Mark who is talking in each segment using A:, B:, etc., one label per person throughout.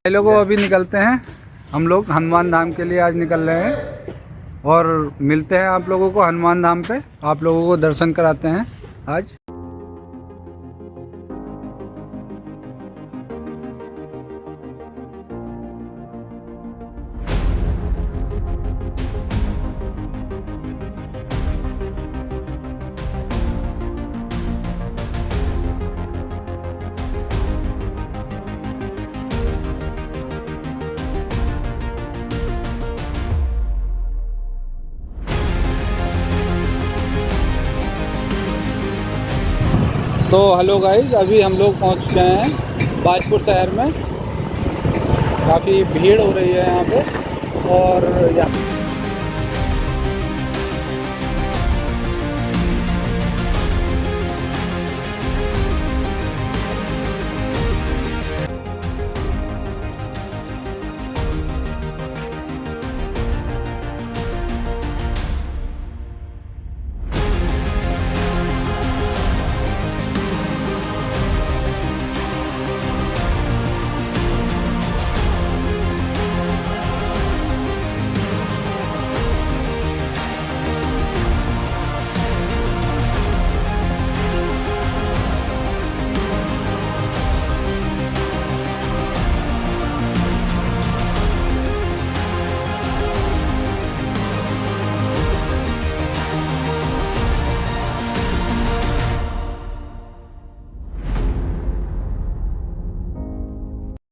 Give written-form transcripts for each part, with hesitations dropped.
A: भाई लोगों अभी निकलते हैं हम लोग हनुमान धाम के लिए। आज निकल रहे हैं और मिलते हैं आप लोगों को हनुमान धाम पे। आप लोगों को दर्शन कराते हैं आज। तो हेलो गाइस, अभी हम लोग पहुंच गए हैं बाजपुर शहर में। काफ़ी भीड़ हो रही है यहाँ पे और यहाँ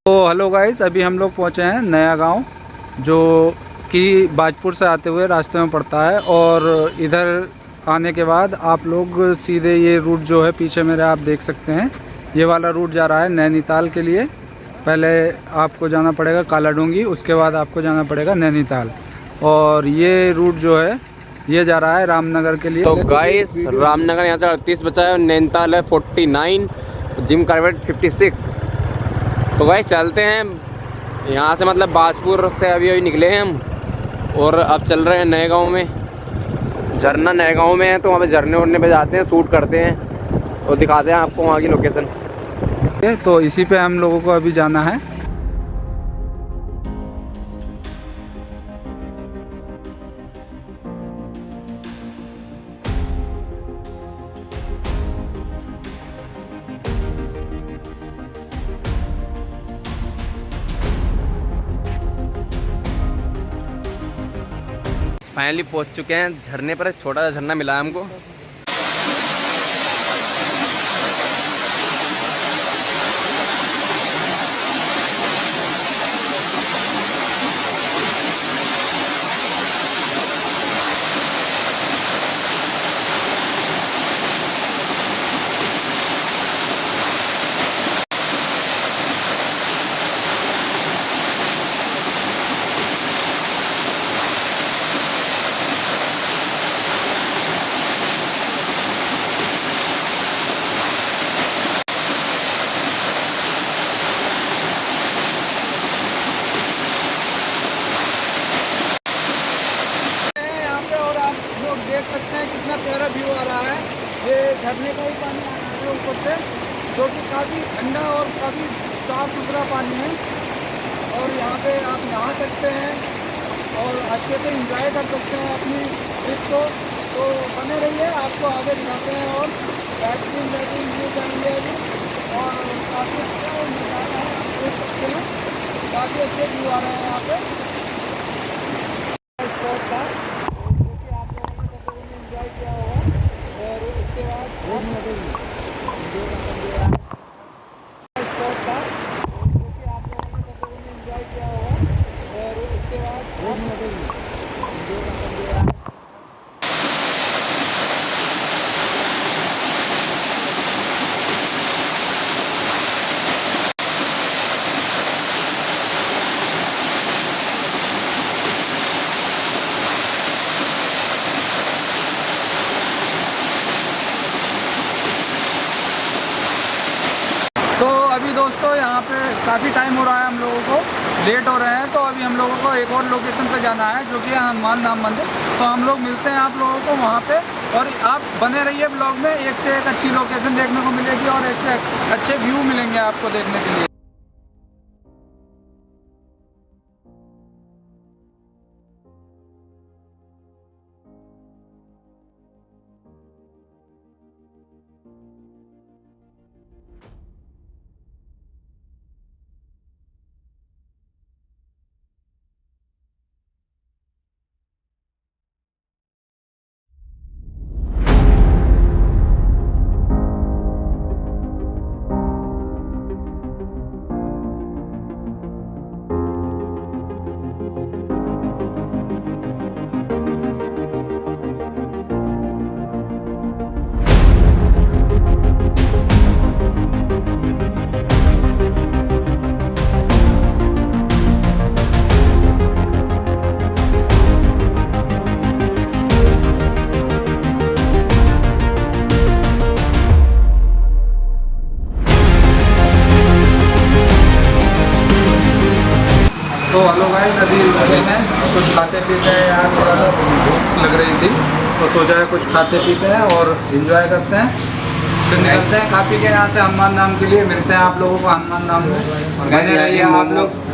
A: तो हेलो गाइस, अभी हम लोग पहुँचे हैं नया गांव, जो कि बाजपुर से आते हुए रास्ते में पड़ता है। और इधर आने के बाद आप लोग सीधे ये रूट जो है पीछे मेरे आप देख सकते हैं, ये वाला रूट जा रहा है नैनीताल के लिए। पहले आपको जाना पड़ेगा कालाडूंगी, उसके बाद आपको जाना पड़ेगा नैनीताल। और ये रूट जो है ये जा रहा है रामनगर के लिए।
B: तो गाइस रामनगर यहाँ से 38 बचा है और नैनीताल है 49, जिम कार्बेट 56। तो गाइस चलते हैं यहाँ से, मतलब बाजपुर से अभी निकले हैं हम और अब चल रहे हैं नए गांव में। झरना नए गांव में है, तो वहाँ पे झरने उड़ने पे जाते हैं, शूट करते हैं और दिखाते हैं आपको वहाँ की लोकेशन।
A: तो इसी पे हम लोगों को अभी जाना है।
B: फाइनली पहुँच चुके हैं झरने पर। छोटा सा झरना मिला है हमको।
A: देख सकते हैं कितना प्यारा व्यू आ रहा है। ये झरने का ही पानी आ रहा है ऊपर से, जो कि काफ़ी ठंडा और काफ़ी साफ सुथरा पानी है। और यहाँ पे आप नहा सकते हैं और अच्छे से एंजॉय कर सकते हैं अपनी ट्रिप को। तो बने रहिए, आपको आगे दिखाते हैं और बेहतरीन व्यू जाएंगे अभी। और काफ़ी अच्छा नज़ारा है, आप देख सकते हैं काफ़ी अच्छे व्यू आ रहे हैं यहाँ पे स्पॉट का। तो अभी दोस्तों यहाँ पे काफ़ी टाइम हो रहा है, हम लोगों को लेट हो रहे हैं। तो अभी हम लोगों को एक और लोकेशन पे जाना है, जो कि है हनुमान धाम मंदिर। तो हम लोग मिलते हैं आप लोगों को वहाँ पे। और आप बने रहिए ब्लॉग में, एक से एक अच्छी लोकेशन देखने को मिलेगी और एक से अच्छे व्यू मिलेंगे आपको देखने के लिए। तो हेलो गाइस, अभी रुके हैं कुछ खाते पीते हैं यार, थोड़ा सा भूख लग रही थी तो सोचा है कुछ खाते पीते हैं और एंजॉय करते हैं। फिर निकलते हैं खा पी के यहाँ से हनुमान धाम के लिए। मिलते हैं आप लोगों को हनुमान धाम में। बने रहिए आप लोग।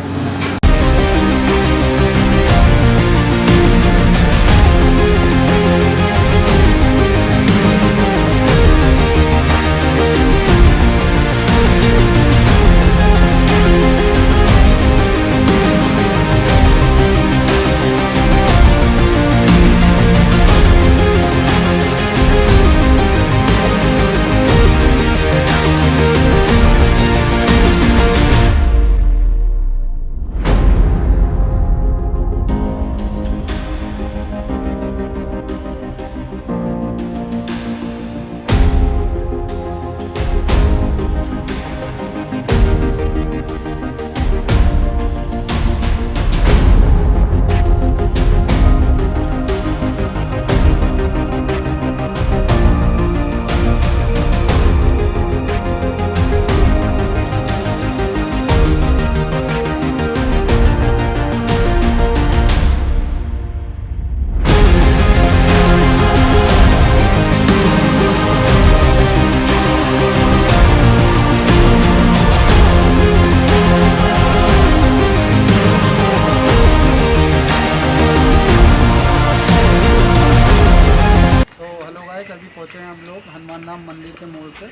A: अभी पहुँचे हैं हम लोग हनुमान धाम मंदिर के मोड़ पे,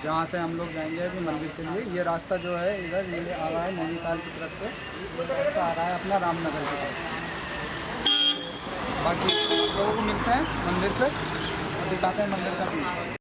A: जहाँ से हम लोग जाएंगे अभी मंदिर के लिए। ये रास्ता जो है इधर ये आ रहा है नैनीताल की तरफ से, ये रास्ता आ रहा है अपना रामनगर की तरफ। बाकी लोगों को मिलते हैं मंदिर पे और दिखाते हैं मंदिर का व्यू।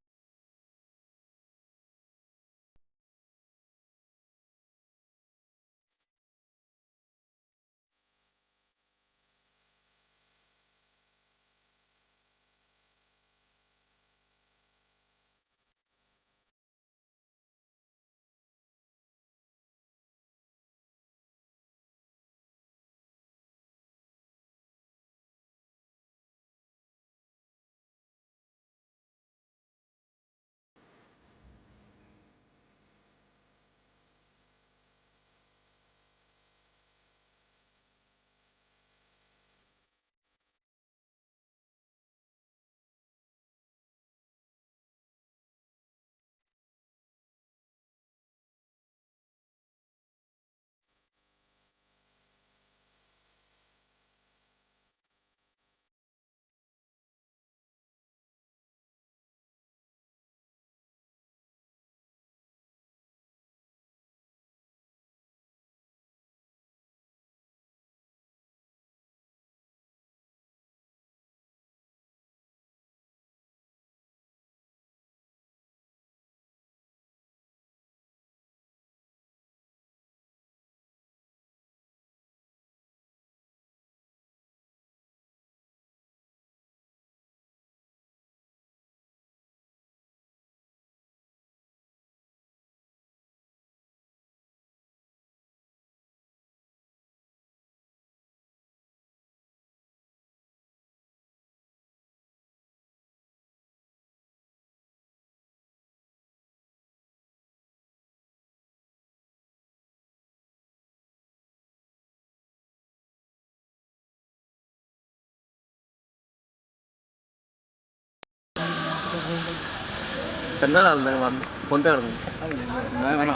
B: करना डाल देंगे बाद में, फोन पे कर दूँगा।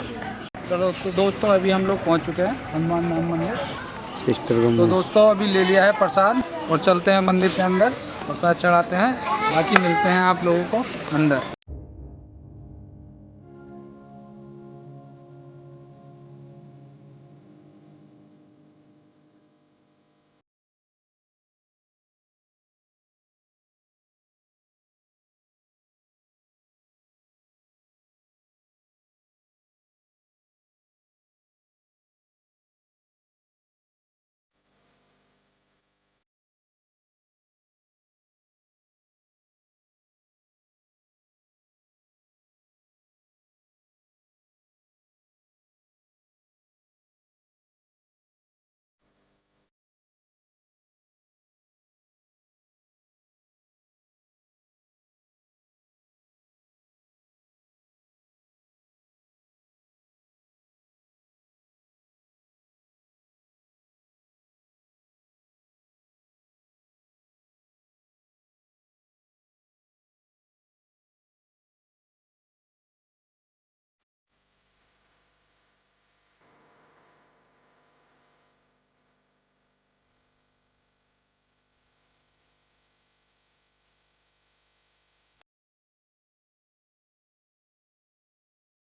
A: चलो तो दोस्तों अभी हम लोग पहुंच चुके हैं हनुमान धाम मंदिर।
B: सिस्टर
A: तो
B: को
A: दोस्तों अभी ले लिया है प्रसाद और चलते हैं मंदिर के अंदर, प्रसाद चढ़ाते हैं। बाकी मिलते हैं आप लोगों को अंदर।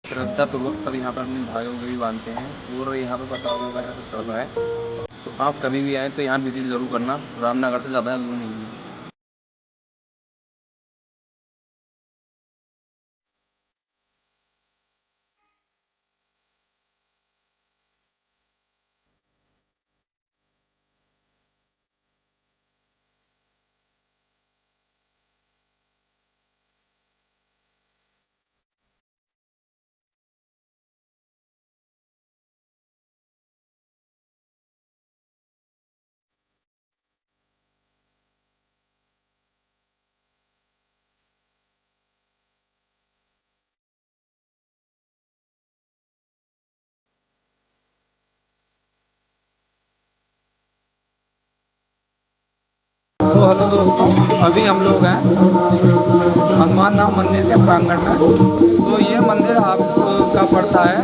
B: श्रद्धापूर्वक सब यहाँ पर अपने भाइयों को भी बांधते हैं और यहाँ पर पता वगैरह सब चल रहा है। तो आप कभी भी आए तो यहाँ विजिट ज़रूर करना, रामनगर से ज़्यादा दूर नहीं है।
A: तो हेलो दोस्तों, अभी हम लोग हैं हनुमान धाम मंदिर के प्रांगण में। तो ये मंदिर आपका पड़ता है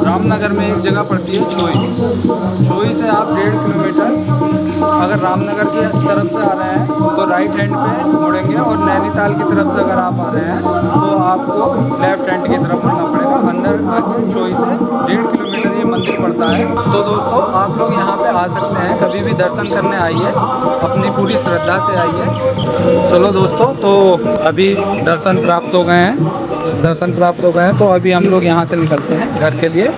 A: रामनगर में, एक जगह पड़ती है छोई से आप 1.5 किलोमीटर अगर रामनगर की तरफ से आ रहे हैं तो राइट हैंड पे मुड़ेंगे, और नैनीताल की तरफ से अगर आप आ रहे हैं तो आपको लेफ्ट हैंड की तरफ मुड़ना पड़ेगा। अंदर आके छोई से 1.5 किलोमीटर ये मंदिर पड़ता है। तो दोस्तों आप लोग यहाँ पे आ सकते हैं, कभी भी दर्शन करने आइए, अपनी पूरी श्रद्धा से आइए। चलो दोस्तों, तो अभी दर्शन प्राप्त हो गए हैं, तो अभी हम लोग यहाँ से निकलते हैं घर के लिए।